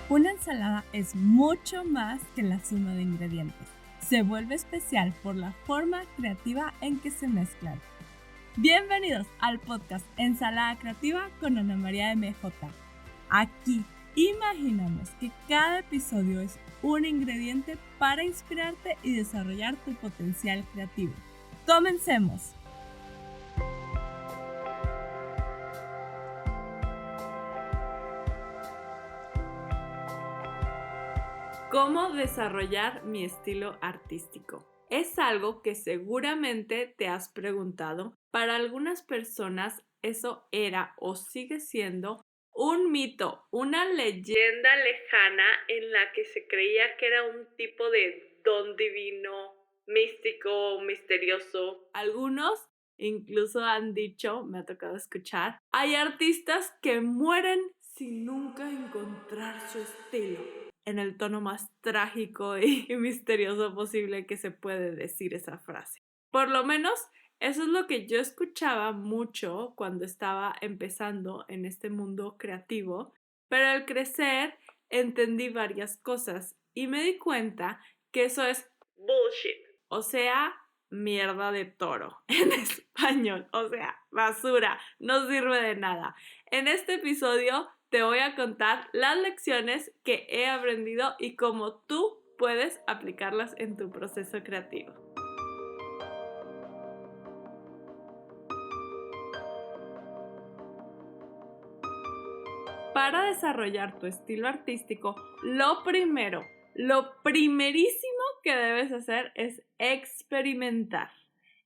Una ensalada es mucho más que la suma de ingredientes. Se vuelve especial por la forma creativa en que se mezclan. Bienvenidos al podcast Ensalada Creativa con Ana María MJ. Aquí imaginamos que cada episodio es un ingrediente para inspirarte y desarrollar tu potencial creativo. ¡Comencemos! ¿Cómo desarrollar mi estilo artístico? Es algo que seguramente te has preguntado. Para algunas personas eso era o sigue siendo un mito, una leyenda lejana en la que se creía que era un tipo de don divino, místico, misterioso. Algunos incluso han dicho, me ha tocado escuchar, hay artistas que mueren sin nunca encontrar su estilo. En el tono más trágico y misterioso posible que se puede decir esa frase. Por lo menos eso es lo que yo escuchaba mucho cuando estaba empezando en este mundo creativo, pero al crecer entendí varias cosas y me di cuenta que eso es bullshit, o sea, mierda de toro en español, o sea, basura, no sirve de nada. En este episodio te voy a contar las lecciones que he aprendido y cómo tú puedes aplicarlas en tu proceso creativo. Para desarrollar tu estilo artístico, lo primerísimo que debes hacer es experimentar.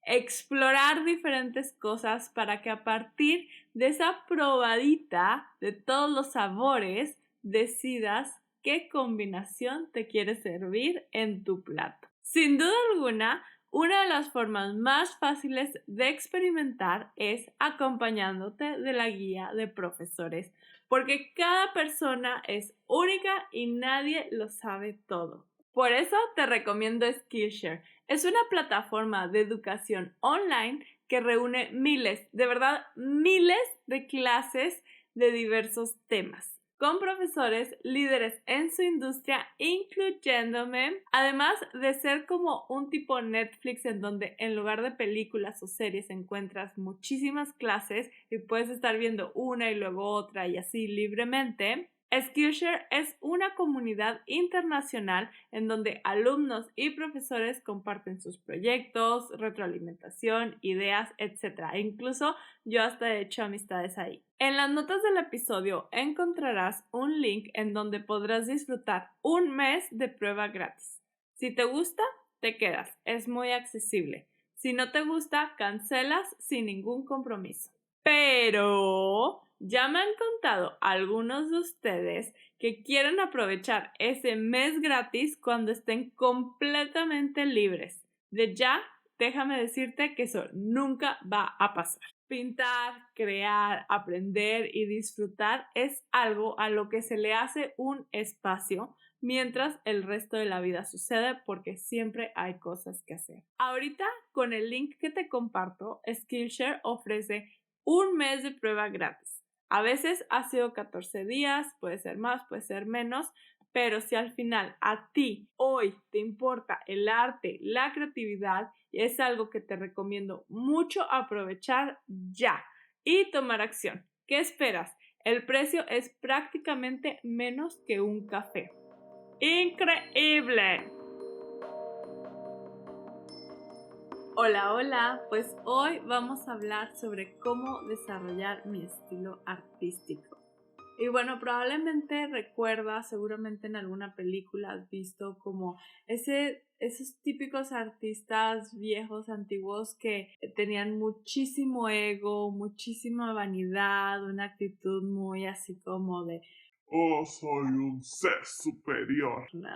Explorar diferentes cosas para que a partir de esa probadita de todos los sabores decidas qué combinación te quiere servir en tu plato. Sin duda alguna, una de las formas más fáciles de experimentar es acompañándote de la guía de profesores, porque cada persona es única y nadie lo sabe todo. Por eso te recomiendo Skillshare. Es una plataforma de educación online que reúne miles, de verdad miles de clases de diversos temas, con profesores líderes en su industria, incluyéndome, además de ser como un tipo Netflix en donde en lugar de películas o series encuentras muchísimas clases y puedes estar viendo una y luego otra y así libremente. Skillshare es una comunidad internacional en donde alumnos y profesores comparten sus proyectos, retroalimentación, ideas, etc. E incluso yo hasta he hecho amistades ahí. En las notas del episodio encontrarás un link en donde podrás disfrutar un mes de prueba gratis. Si te gusta, te quedas. Es muy accesible. Si no te gusta, cancelas sin ningún compromiso. Pero ya me han contado algunos de ustedes que quieren aprovechar ese mes gratis cuando estén completamente libres. De ya, déjame decirte que eso nunca va a pasar. Pintar, crear, aprender y disfrutar es algo a lo que se le hace un espacio mientras el resto de la vida sucede porque siempre hay cosas que hacer. Ahorita, con el link que te comparto, Skillshare ofrece un mes de prueba gratis. A veces ha sido 14 días, puede ser más, puede ser menos, pero si al final a ti hoy te importa el arte, la creatividad, es algo que te recomiendo mucho aprovechar ya y tomar acción. ¿Qué esperas? El precio es prácticamente menos que un café. ¡Increíble! Hola, pues hoy vamos a hablar sobre cómo desarrollar mi estilo artístico. Y bueno, probablemente recuerdas, seguramente en alguna película has visto como esos típicos artistas viejos, antiguos que tenían muchísimo ego, muchísima vanidad, una actitud muy así como de soy un ser superior, ¿no?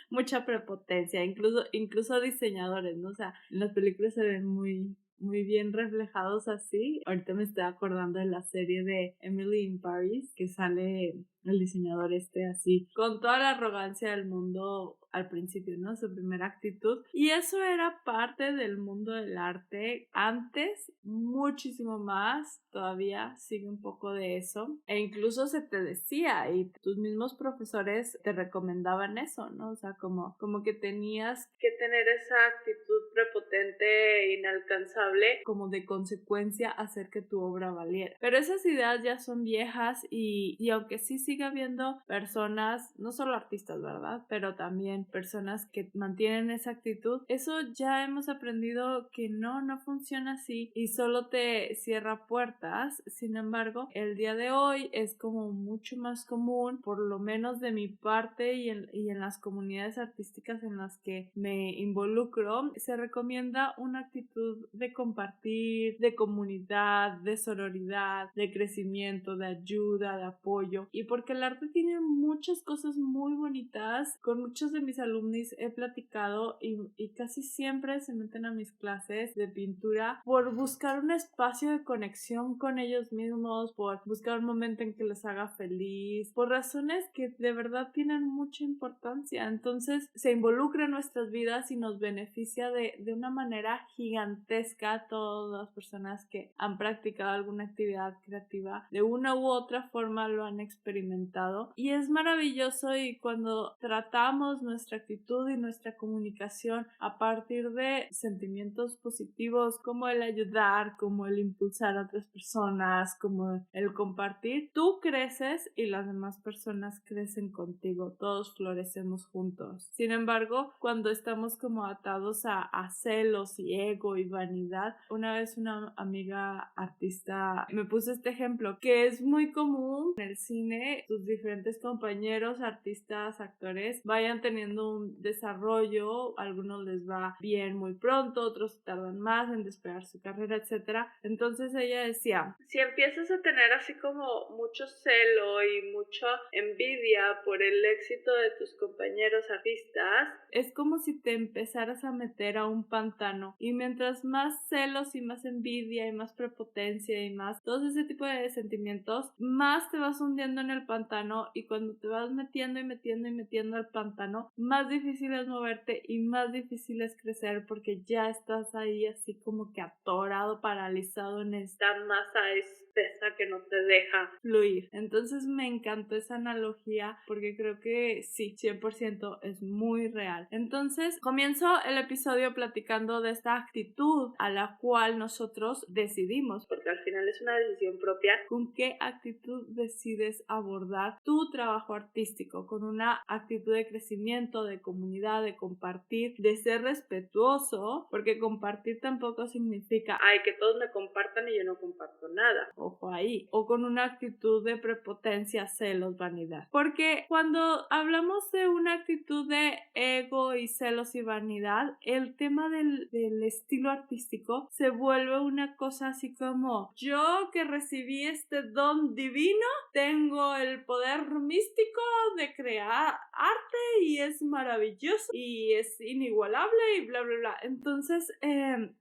Mucha prepotencia, incluso diseñadores, ¿no? O sea, en las películas se ven muy bien reflejados así. Ahorita me estoy acordando de la serie de Emily in Paris, que sale el diseñador así, con toda la arrogancia del mundo, al principio, ¿no? Su primera actitud. Y eso era parte del mundo del arte antes, muchísimo más, todavía sigue un poco de eso. E incluso se te decía y tus mismos profesores te recomendaban eso, ¿no? O sea, como que tenías que tener esa actitud prepotente e inalcanzable como de consecuencia hacer que tu obra valiera. Pero esas ideas ya son viejas y aunque sí sigue habiendo personas, no solo artistas, ¿verdad? Pero también personas que mantienen esa actitud, eso ya hemos aprendido que no funciona así y solo te cierra puertas. Sin embargo, el día de hoy es como mucho más común, por lo menos de mi parte y en las comunidades artísticas en las que me involucro, se recomienda una actitud de compartir, de comunidad, de sororidad, de crecimiento, de ayuda, de apoyo, y porque el arte tiene muchas cosas muy bonitas. Con muchos de mis alumnos he platicado y casi siempre se meten a mis clases de pintura por buscar un espacio de conexión con ellos mismos, por buscar un momento en que les haga feliz, por razones que de verdad tienen mucha importancia. Entonces se involucra en nuestras vidas y nos beneficia de una manera gigantesca a todas las personas que han practicado alguna actividad creativa. De una u otra forma lo han experimentado y es maravilloso, y cuando tratamos nuestra actitud y nuestra comunicación a partir de sentimientos positivos como el ayudar, como el impulsar a otras personas, como el compartir, tú creces y las demás personas crecen contigo, todos florecemos juntos. Sin embargo, cuando estamos como atados a celos y ego y vanidad, una vez una amiga artista me puso este ejemplo que es muy común en el cine. Tus diferentes compañeros, artistas, actores vayan teniendo un desarrollo, a algunos les va bien muy pronto, otros tardan más en despegar su carrera, etcétera. Entonces ella decía, si empiezas a tener así como mucho celo y mucha envidia por el éxito de tus compañeros artistas, es como si te empezaras a meter a un pantano, y mientras más celos y más envidia y más prepotencia y más todo ese tipo de sentimientos, más te vas hundiendo en el pantano, y cuando te vas metiendo y metiendo y metiendo al pantano, más difícil es moverte y más difícil es crecer, porque ya estás ahí así como que atorado, paralizado en esta masa espesa que no te deja fluir. Entonces me encantó esa analogía porque creo que sí, 100% es muy real. Entonces comienzo el episodio platicando de esta actitud a la cual nosotros decidimos, porque al final es una decisión propia, con qué actitud decides abordar tu trabajo artístico, con una actitud de crecimiento, de comunidad, de compartir, de ser respetuoso, porque compartir tampoco significa ay, que todos me compartan y yo no comparto nada, ojo ahí, o con una actitud de prepotencia, celos, vanidad, porque cuando hablamos de una actitud de ego y celos y vanidad, el tema del estilo artístico se vuelve una cosa así como yo que recibí este don divino, tengo el poder místico de crear arte y es maravilloso y es inigualable y bla bla bla. Entonces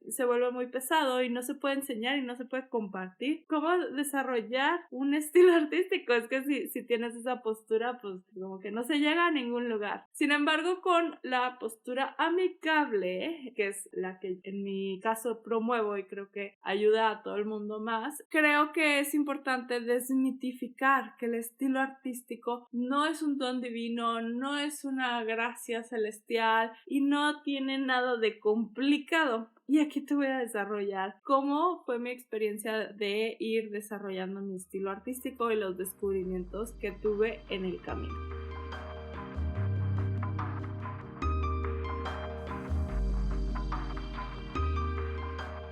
se vuelve muy pesado y no se puede enseñar y no se puede compartir cómo desarrollar un estilo artístico. Es que si tienes esa postura, pues como que no se llega a ningún lugar. Sin embargo, con la postura amigable, que es la que en mi caso promuevo y creo que ayuda a todo el mundo más, creo que es importante desmitificar que el estilo artístico no es un don divino, no es una gracia celestial y no tiene nada de complicado. Y aquí te voy a desarrollar cómo fue mi experiencia de ir desarrollando mi estilo artístico y los descubrimientos que tuve en el camino.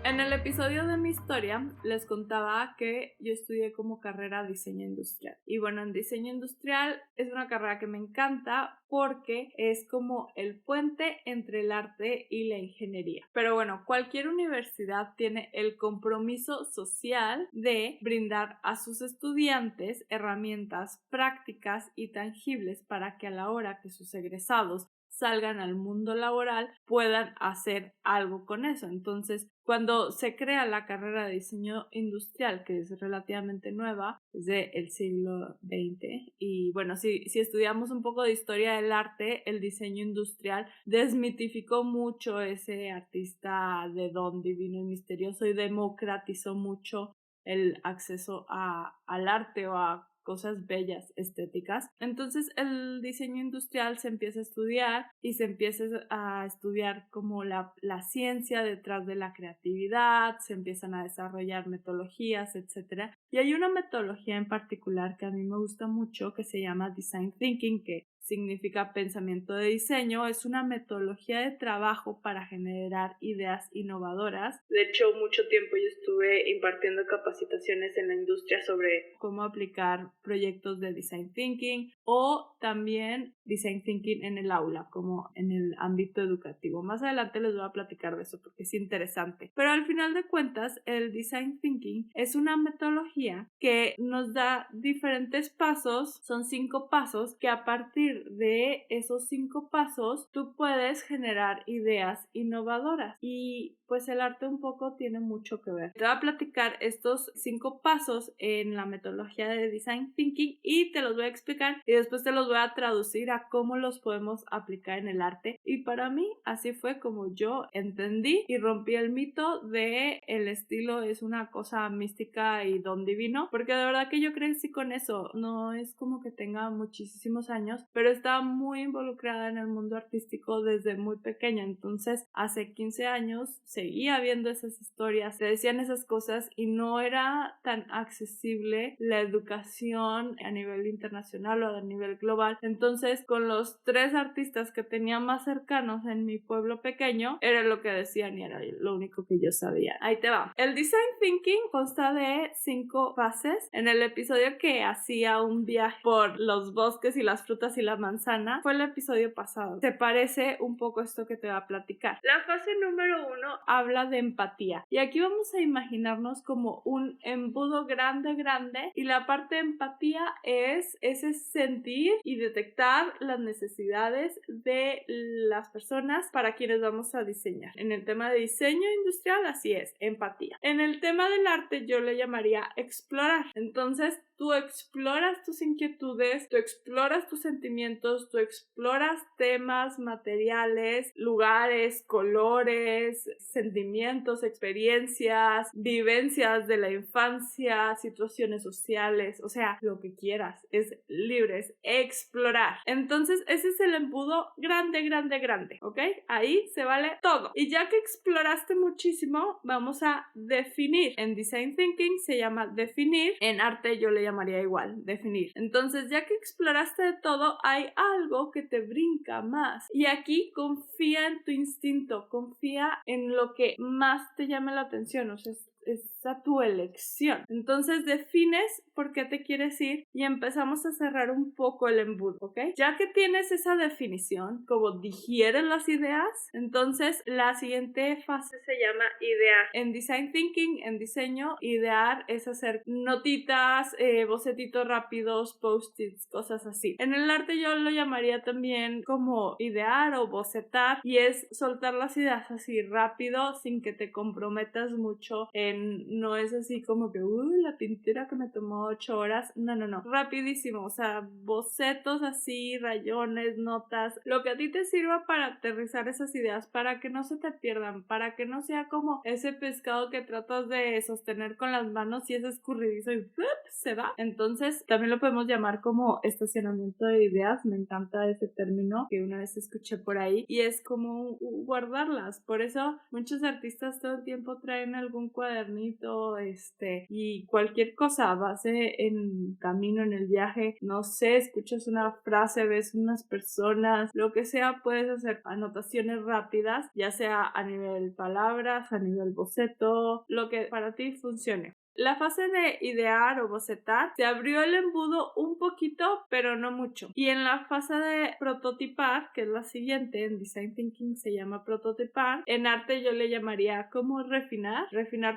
En el episodio de mi historia les contaba que yo estudié como carrera diseño industrial. Y bueno, en diseño industrial es una carrera que me encanta porque es como el puente entre el arte y la ingeniería. Pero bueno, cualquier universidad tiene el compromiso social de brindar a sus estudiantes herramientas prácticas y tangibles para que a la hora que sus egresados salgan al mundo laboral puedan hacer algo con eso. Entonces, cuando se crea la carrera de diseño industrial, que es relativamente nueva, es del siglo XX, y bueno, si estudiamos un poco de historia del arte, el diseño industrial desmitificó mucho ese artista de don divino y misterioso y democratizó mucho el acceso al arte o a cosas bellas, estéticas. Entonces el diseño industrial se empieza a estudiar y se empieza a estudiar como la ciencia detrás de la creatividad, se empiezan a desarrollar metodologías, etc. Y hay una metodología en particular que a mí me gusta mucho que se llama Design Thinking, que significa pensamiento de diseño. Es una metodología de trabajo para generar ideas innovadoras. De hecho, mucho tiempo yo estuve impartiendo capacitaciones en la industria sobre cómo aplicar proyectos de Design Thinking o también Design Thinking en el aula, como en el ámbito educativo. Más adelante les voy a platicar de eso porque es interesante. Pero al final de cuentas, el Design Thinking es una metodología que nos da diferentes pasos, son 5 pasos, que a partir de esos 5 pasos tú puedes generar ideas innovadoras y pues el arte un poco tiene mucho que ver. Te voy a platicar estos 5 pasos en la metodología de Design Thinking y te los voy a explicar y después te los voy a traducir a cómo los podemos aplicar en el arte. Y para mí así fue como yo entendí y rompí el mito de el estilo es una cosa mística y don divino, porque de verdad que yo crecí con eso. No es como que tenga muchísimos años, pero estaba muy involucrada en el mundo artístico desde muy pequeña. Entonces hace 15 años seguía viendo esas historias, se decían esas cosas y no era tan accesible la educación a nivel internacional o a nivel global. Entonces con los 3 artistas que tenía más cercanos en mi pueblo pequeño era lo que decían y era lo único que yo sabía. Ahí te va. El Design Thinking consta de 5 fases. En el episodio que hacía un viaje por los bosques y las frutas y la manzana fue el episodio pasado. Te parece un poco esto que te va a platicar. La fase número 1 habla de empatía y aquí vamos a imaginarnos como un embudo grande y la parte de empatía es ese sentir y detectar las necesidades de las personas para quienes vamos a diseñar. En el tema de diseño industrial así es, empatía. En el tema del arte yo le llamaría explorar. Entonces tú exploras tus inquietudes, tú exploras tus sentimientos, tú exploras temas, materiales, lugares, colores, sentimientos, experiencias, vivencias de la infancia, situaciones sociales, o sea, lo que quieras, es libre, es explorar. Entonces ese es el embudo grande, ¿ok? Ahí se vale todo. Y ya que exploraste muchísimo, vamos a definir. En Design Thinking se llama definir, en arte yo le llamaría igual, definir. Entonces ya que exploraste de todo, hay algo que te brinca más y aquí confía en tu instinto, confía en lo que más te llame la atención, o sea, es a tu elección. Entonces defines por qué te quieres ir y empezamos a cerrar un poco el embudo, ¿ok? Ya que tienes esa definición, como digieres las ideas, entonces la siguiente fase se llama idear. En Design Thinking, en diseño, idear es hacer notitas, bocetitos rápidos, post-its, cosas así. En el arte yo lo llamaría también como idear o bocetar y es soltar las ideas así rápido sin que te comprometas mucho no es así como que la pintura que me tomó 8 horas, no, rapidísimo, o sea, bocetos así, rayones, notas, lo que a ti te sirva para aterrizar esas ideas, para que no se te pierdan, para que no sea como ese pescado que tratas de sostener con las manos y es escurridizo y se va. Entonces también lo podemos llamar como estacionamiento de ideas, me encanta ese término que una vez escuché por ahí y es como guardarlas. Por eso muchos artistas todo el tiempo traen algún cuadernito y cualquier cosa, base en camino, en el viaje, no sé, escuchas una frase, ves unas personas, lo que sea, puedes hacer anotaciones rápidas, ya sea a nivel palabras, a nivel boceto, lo que para ti funcione. la fase de idear o bocetar, se abrió el embudo un poquito, pero no mucho. Y en la fase de prototipar, que es la siguiente, en Design Thinking se llama prototipar, en arte yo le llamaría como refinar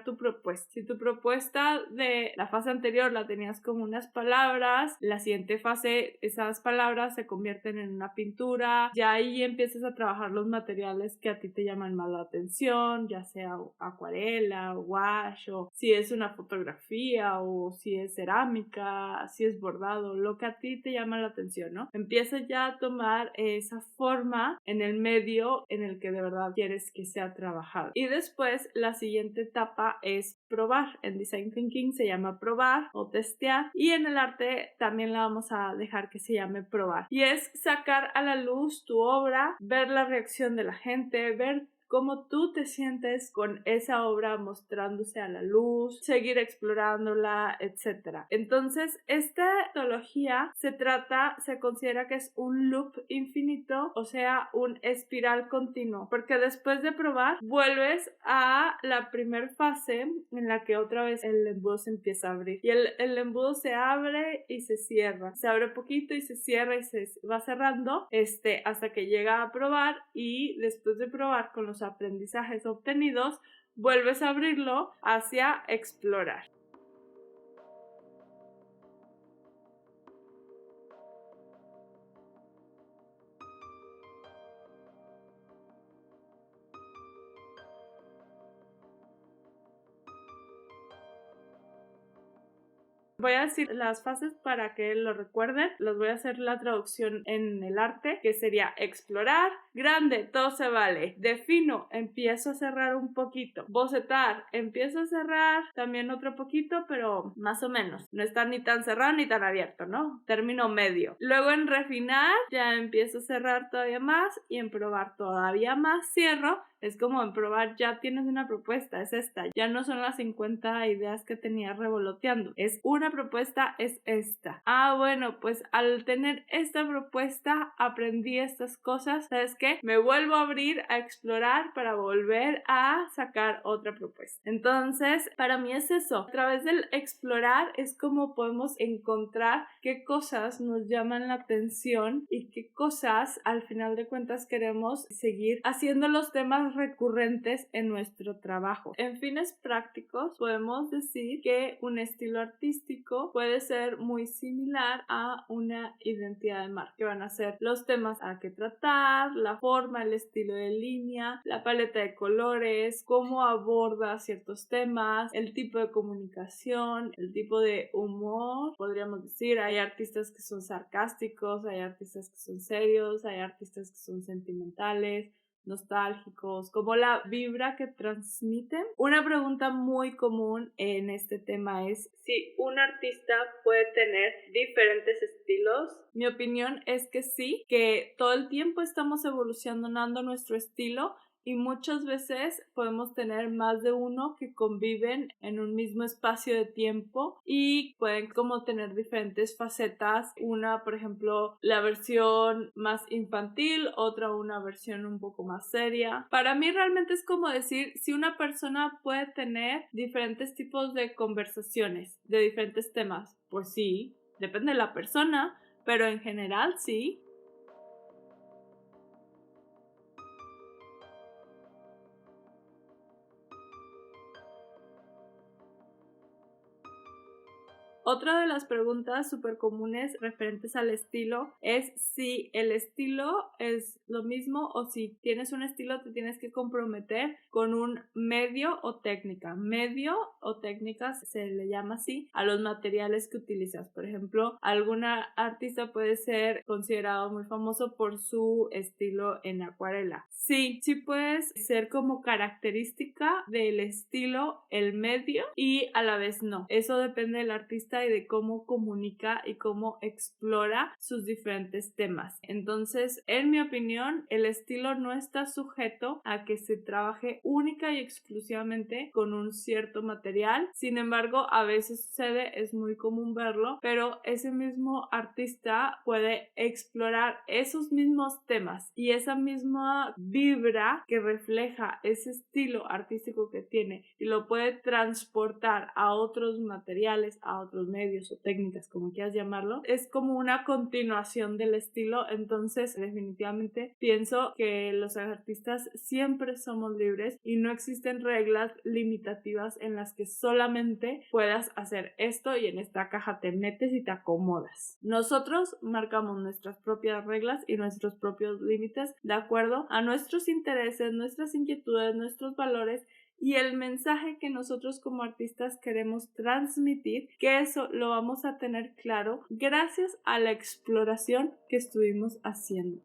tu propuesta. Si tu propuesta de la fase anterior la tenías como unas palabras, la siguiente fase esas palabras se convierten en una pintura, ya ahí empiezas a trabajar los materiales que a ti te llaman más la atención, ya sea acuarela o wash, o si es una fotografía o si es cerámica, si es bordado, lo que a ti te llama la atención, ¿no? Empiezas ya a tomar esa forma en el medio en el que de verdad quieres que sea trabajado. Y después la siguiente etapa es probar. En Design Thinking se llama probar o testear, y en el arte también la vamos a dejar que se llame probar. Y es sacar a la luz tu obra, ver la reacción de la gente, ver cómo tú te sientes con esa obra mostrándose a la luz, seguir explorándola, etc. Entonces, esta metodología se considera que es un loop infinito, o sea, un espiral continuo, porque después de probar, vuelves a la primera fase en la que otra vez el embudo se empieza a abrir. Y el embudo se abre y se cierra. Se abre poquito y se cierra y se va cerrando, hasta que llega a probar, y después de probar con los aprendizajes obtenidos, vuelves a abrirlo hacia explorar. Voy a decir las fases para que lo recuerden. Les voy a hacer la traducción en el arte, que sería explorar, grande, todo se vale. Defino, empiezo a cerrar un poquito. Bocetar, empiezo a cerrar también otro poquito, pero más o menos. No está ni tan cerrado ni tan abierto, ¿no? Término medio. Luego en refinar, ya empiezo a cerrar todavía más, y en probar todavía más cierro. Es como en probar, ya tienes una propuesta, es esta. Ya no son las 50 ideas que tenías revoloteando. Es una propuesta, es esta. Bueno, pues al tener esta propuesta aprendí estas cosas. ¿Sabes qué? Me vuelvo a abrir a explorar para volver a sacar otra propuesta. Entonces, para mí es eso. A través del explorar es como podemos encontrar qué cosas nos llaman la atención y qué cosas al final de cuentas queremos seguir haciendo los temas recurrentes en nuestro trabajo. En fines prácticos podemos decir que un estilo artístico puede ser muy similar a una identidad de marca, que van a ser los temas a que tratar, la forma, el estilo de línea, la paleta de colores, cómo aborda ciertos temas, el tipo de comunicación, el tipo de humor. Podríamos decir, hay artistas que son sarcásticos, hay artistas que son serios, hay artistas que son sentimentales, nostálgicos, como la vibra que transmiten. Una pregunta muy común en este tema es si un artista puede tener diferentes estilos. Mi opinión es que sí, que todo el tiempo estamos evolucionando nuestro estilo, y muchas veces podemos tener más de uno que conviven en un mismo espacio de tiempo y pueden como tener diferentes facetas. Una, por ejemplo, la versión más infantil, otra una versión un poco más seria. Para mí realmente es como decir si una persona puede tener diferentes tipos de conversaciones de diferentes temas. Pues sí, depende de la persona, pero en general sí. Otra de las preguntas súper comunes referentes al estilo es si el estilo es lo mismo o si tienes un estilo te tienes que comprometer con un medio o técnica. Medio o técnicas se le llama así a los materiales que utilizas. Por ejemplo, alguna artista puede ser considerado muy famoso por su estilo en acuarela. Sí puedes ser como característica del estilo el medio y a la vez no. Eso depende del artista artista y de cómo comunica y cómo explora sus diferentes temas. Entonces, en mi opinión, el estilo no está sujeto a que se trabaje única y exclusivamente con un cierto material. Sin embargo, a veces sucede, es muy común verlo, pero ese mismo artista puede explorar esos mismos temas y esa misma vibra que refleja ese estilo artístico que tiene y lo puede transportar a otros materiales, a otros medios o técnicas, como quieras llamarlo. Es como una continuación del estilo. Entonces, definitivamente pienso que los artistas siempre somos libres y no existen reglas limitativas en las que solamente puedas hacer esto y en esta caja te metes y te acomodas. Nosotros marcamos nuestras propias reglas y nuestros propios límites de acuerdo a nuestros intereses, nuestras inquietudes, nuestros valores y el mensaje que nosotros como artistas queremos transmitir, que eso lo vamos a tener claro gracias a la exploración que estuvimos haciendo.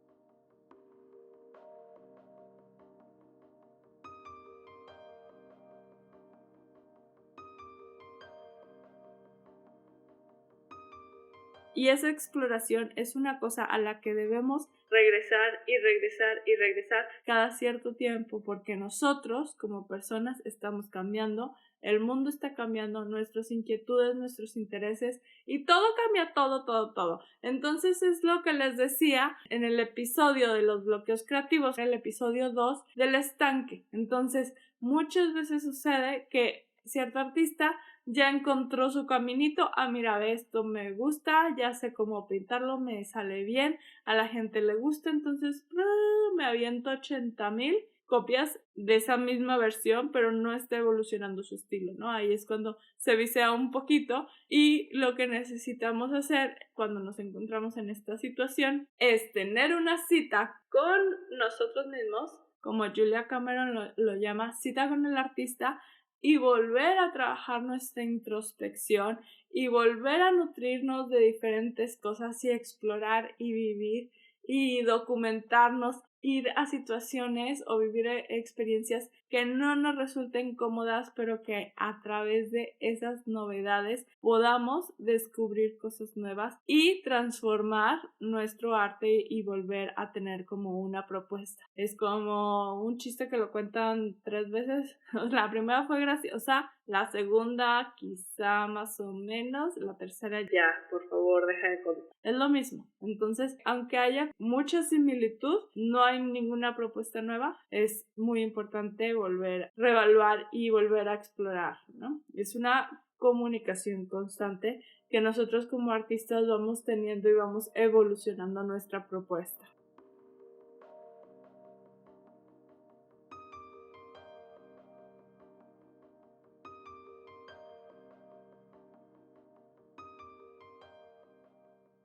Y esa exploración es una cosa a la que debemos regresar y regresar y regresar cada cierto tiempo, porque nosotros como personas estamos cambiando, el mundo está cambiando, nuestras inquietudes, nuestros intereses y todo cambia, todo. Entonces es lo que les decía en el episodio de los bloqueos creativos, el episodio 2 del estanque. Entonces muchas veces sucede que cierto artista ya encontró su caminito, mira, esto me gusta, ya sé cómo pintarlo, me sale bien, a la gente le gusta, entonces me aviento 80,000 copias de esa misma versión, pero no está evolucionando su estilo, ¿no? Ahí es cuando se visea un poquito y lo que necesitamos hacer cuando nos encontramos en esta situación es tener una cita con nosotros mismos, como Julia Cameron lo llama, cita con el artista, y volver a trabajar nuestra introspección y volver a nutrirnos de diferentes cosas y explorar y vivir y documentarnos, ir a situaciones o vivir experiencias que no nos resulten cómodas, pero que a través de esas novedades podamos descubrir cosas nuevas y transformar nuestro arte y volver a tener como una propuesta. Es como un chiste que lo cuentan 3 veces. La primera fue graciosa, la segunda quizá más o menos, la tercera ya, por favor, deja de contar. Es lo mismo. Entonces, aunque haya mucha similitud, no hay ninguna propuesta nueva. Es muy importante volver, reevaluar y volver a explorar, ¿no? Es una comunicación constante que nosotros como artistas vamos teniendo y vamos evolucionando nuestra propuesta.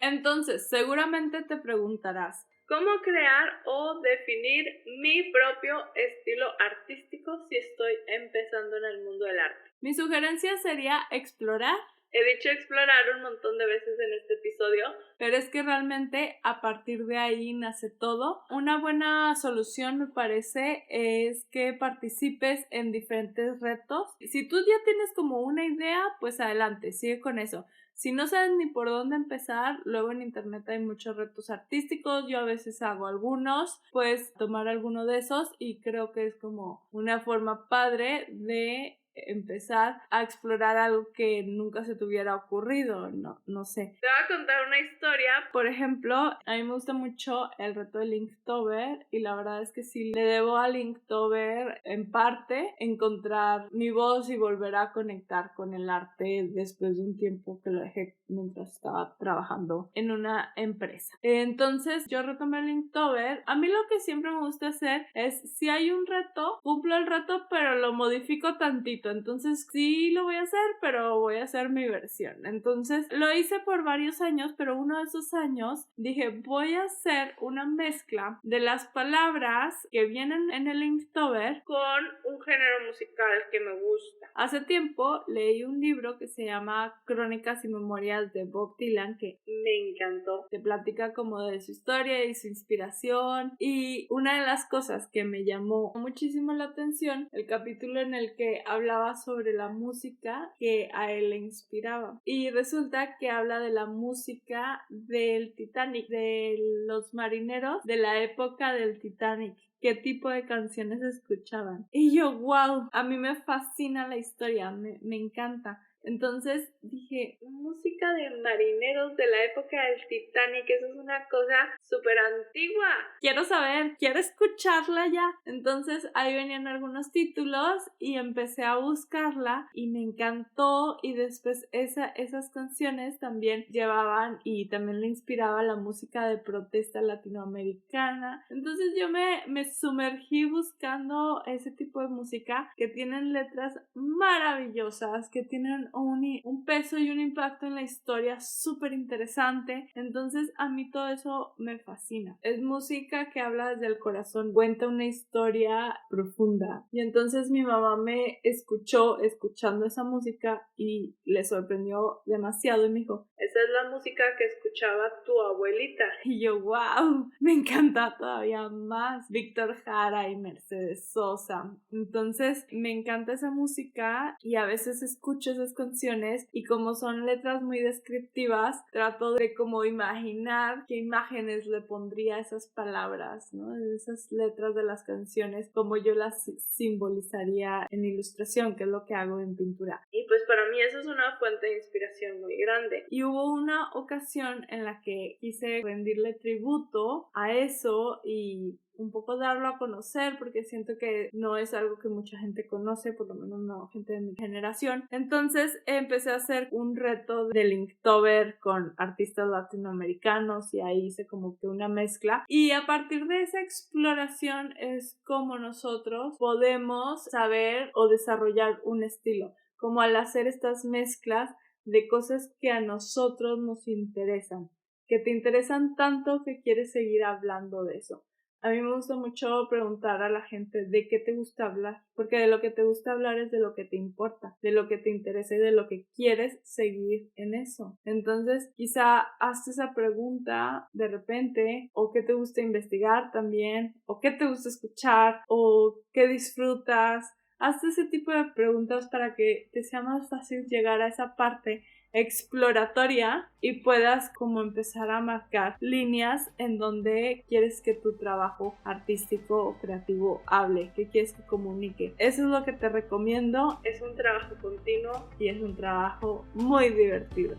Entonces, seguramente te preguntarás, ¿cómo crear o definir mi propio estilo artístico si estoy empezando en el mundo del arte? Mi sugerencia sería explorar. He dicho explorar un montón de veces en este episodio, pero es que realmente a partir de ahí nace todo. Una buena solución, me parece, es que participes en diferentes retos. Si tú ya tienes como una idea, pues adelante, sigue con eso. Si no sabes ni por dónde empezar, luego en internet hay muchos retos artísticos, yo a veces hago algunos, puedes tomar alguno de esos y creo que es como una forma padre de empezar a explorar algo que nunca se te hubiera ocurrido, no sé. Te voy a contar una historia. Por ejemplo, a mí me gusta mucho el reto de Inktober y la verdad es que sí le debo al Inktober en parte encontrar mi voz y volver a conectar con el arte después de un tiempo que lo dejé mientras estaba trabajando en una empresa. Entonces yo retomé el Inktober. A mí lo que siempre me gusta hacer es, si hay un reto, cumplo el reto pero lo modifico tantito. Entonces sí lo voy a hacer, pero voy a hacer mi versión. Entonces lo hice por varios años, pero uno de esos años dije, voy a hacer una mezcla de las palabras que vienen en el Inktober con un género musical que me gusta. Hace tiempo leí un libro que se llama Crónicas y Memorias de Bob Dylan, que me encantó. Te platica como de su historia y su inspiración, y una de las cosas que me llamó muchísimo la atención, el capítulo en el que habla hablaba sobre la música que a él le inspiraba. Y resulta que habla de la música del Titanic, de los marineros de la época del Titanic. ¿Qué tipo de canciones escuchaban? Y yo, wow, a mí me fascina la historia, me encanta. Entonces dije, música de marineros de la época del Titanic, eso es una cosa súper antigua. Quiero saber, quiero escucharla ya. Entonces ahí venían algunos títulos y empecé a buscarla y me encantó, y después esas canciones también llevaban y también le inspiraba la música de protesta latinoamericana. Entonces yo me sumergí buscando ese tipo de música que tienen letras maravillosas, que tienen un peso y un impacto en la historia súper interesante. Entonces a mí todo eso me fascina. Es música que habla desde el corazón, cuenta una historia profunda. Y entonces mi mamá me escuchó escuchando esa música y le sorprendió demasiado y me dijo, esa es la música que escuchaba tu abuelita. Y yo, wow, me encanta todavía más Víctor Jara y Mercedes Sosa. Entonces me encanta esa música y a veces escucho esas canciones y como son letras muy descriptivas, trato de como imaginar qué imágenes le pondría a esas palabras, ¿no? Esas letras de las canciones, como yo las simbolizaría en ilustración, que es lo que hago en pintura. Y pues para mí eso es una fuente de inspiración muy grande. Y hubo una ocasión en la que quise rendirle tributo a eso y un poco darlo a conocer, porque siento que no es algo que mucha gente conoce, por lo menos no gente de mi generación. Entonces empecé a hacer un reto de Linktober con artistas latinoamericanos y ahí hice como que una mezcla, y a partir de esa exploración es como nosotros podemos saber o desarrollar un estilo, como al hacer estas mezclas de cosas que a nosotros nos interesan, que te interesan tanto que quieres seguir hablando de eso. A mí me gusta mucho preguntar a la gente de qué te gusta hablar, porque de lo que te gusta hablar es de lo que te importa, de lo que te interesa y de lo que quieres seguir en eso. Entonces, quizá hazte esa pregunta de repente, o qué te gusta investigar también, o qué te gusta escuchar, o qué disfrutas. Hazte ese tipo de preguntas para que te sea más fácil llegar a esa parte exploratoria y puedas como empezar a marcar líneas en donde quieres que tu trabajo artístico o creativo hable, que quieres que comunique. Eso es lo que te recomiendo. Es un trabajo continuo y es un trabajo muy divertido.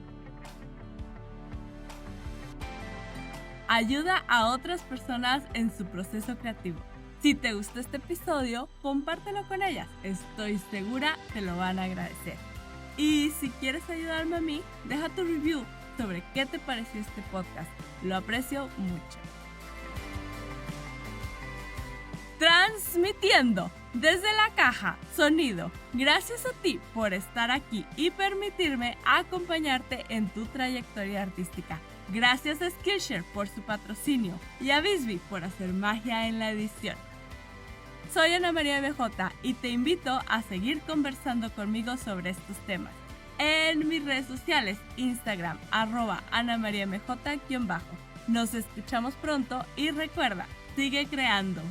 Ayuda a otras personas en su proceso creativo. Si te gustó este episodio, compártelo con ellas. Estoy segura te lo van a agradecer. Y si quieres ayudarme a mí, deja tu review sobre qué te pareció este podcast. Lo aprecio mucho. Transmitiendo desde la caja sonido. Gracias a ti por estar aquí y permitirme acompañarte en tu trayectoria artística. Gracias a Skillshare por su patrocinio y a Bisbee por hacer magia en la edición. Soy Ana María MJ y te invito a seguir conversando conmigo sobre estos temas en mis redes sociales, Instagram, @AnaMariaMJ_. Nos escuchamos pronto y recuerda, sigue creando.